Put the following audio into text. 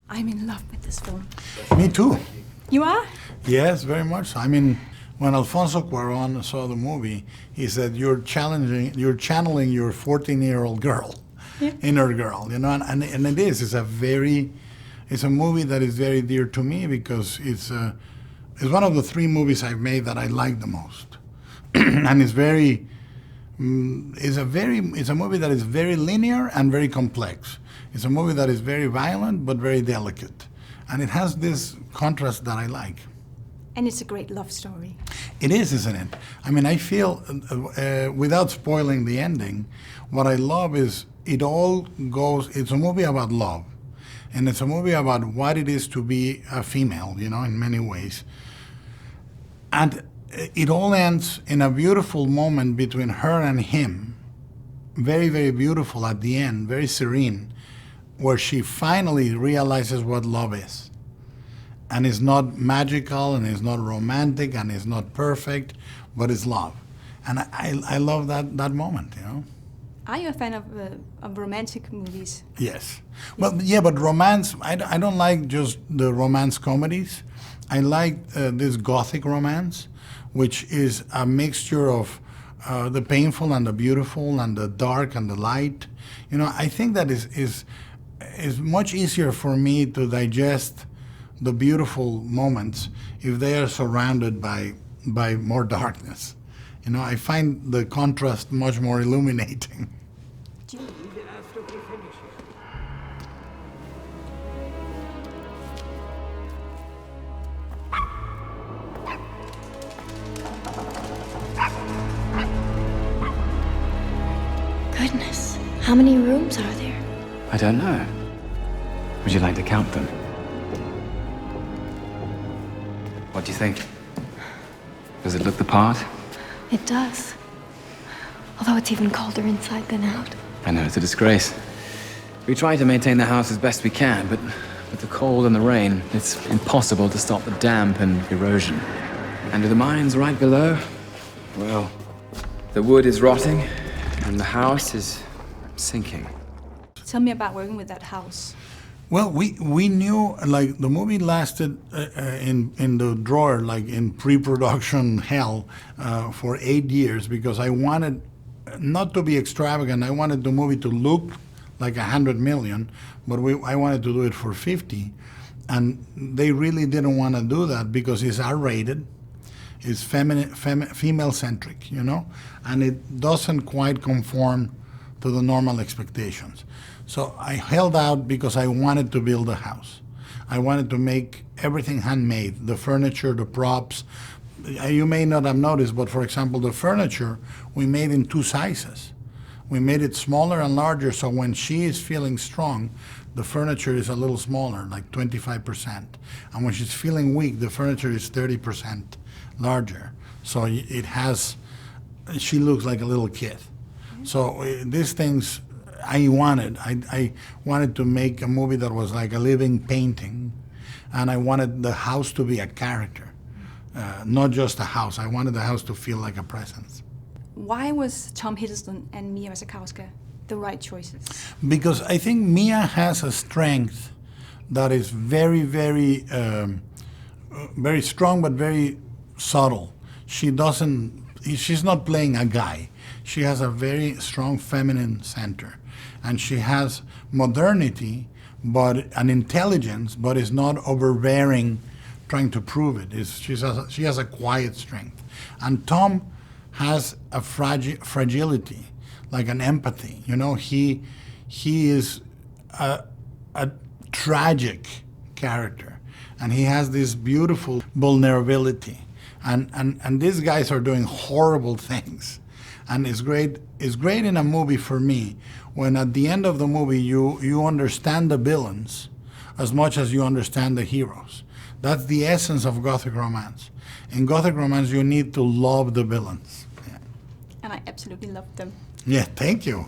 I'm in love with this film. Me too. You are? Yes, very much so. I mean, when Alfonso Cuarón saw the movie, he said, you're channeling your 14-year-old girl, inner girl, you know, and it is. It's a movie that is very dear to me because it's one of the 3 movies I've made that I like the most. And it's a movie that is very linear and very complex. It's a movie that is very violent but very delicate. And it has this contrast that I like. And it's a great love story. It is, isn't it? I mean, I feel, without spoiling the ending, what I love is it's a movie about love. And it's a movie about what it is to be a female, you know, in many ways. And it all ends in a beautiful moment between her and him. Very, very beautiful at the end, very serene, where she finally realizes what love is. And it's not magical, and it's not romantic, and it's not perfect, but it's love. And I love that moment, you know. Are you a fan of romantic movies? Yes. Well, yeah, but romance, I don't like just the romance comedies. I like this gothic romance, which is a mixture of the painful and the beautiful and the dark and the light. You know, I think that is much easier for me to digest the beautiful moments if they are surrounded by more darkness. You know, I find the contrast much more illuminating. Goodness, how many rooms are there? I don't know. Would you like to count them? What do you think? Does it look the part? It does. Although it's even colder inside than out. I know, it's a disgrace. We try to maintain the house as best we can, but with the cold and the rain, it's impossible to stop the damp and erosion. And with the mines right below, well, the wood is rotting, and the house is sinking. Tell me about working with that house. Well, we knew, like, the movie lasted in the drawer, like in pre-production hell, for 8 years, because I wanted, not to be extravagant, I wanted the movie to look like 100 million, but I wanted to do it for 50. And they really didn't want to do that because it's R-rated, it's female-centric, you know, and it doesn't quite conform to the normal expectations. So I held out because I wanted to build a house. I wanted to make everything handmade, the furniture, the props. You may not have noticed, but for example, the furniture we made in 2 sizes. We made it smaller and larger, so when she is feeling strong, the furniture is a little smaller, like 25%. And when she's feeling weak, the furniture is 30% larger. So she looks like a little kid. So these things I wanted to make a movie that was like a living painting, and I wanted the house to be a character, not just a house. I wanted the house to feel like a presence. Why was Tom Hiddleston and Mia Wasikowska the right choices? Because I think Mia has a strength that is very, very, very strong, but very subtle. She's not playing a guy. She has a very strong feminine center. And she has modernity, but an intelligence, but is not overbearing, trying to prove it. She has a quiet strength. And Tom has a fragility, like an empathy. You know, he is a tragic character, and he has this beautiful vulnerability. And these guys are doing horrible things. And it's great in a movie for me when at the end of the movie you understand the villains as much as you understand the heroes. That's the essence of Gothic romance. In Gothic romance, you need to love the villains. Yeah. And I absolutely loved them. Yeah, thank you.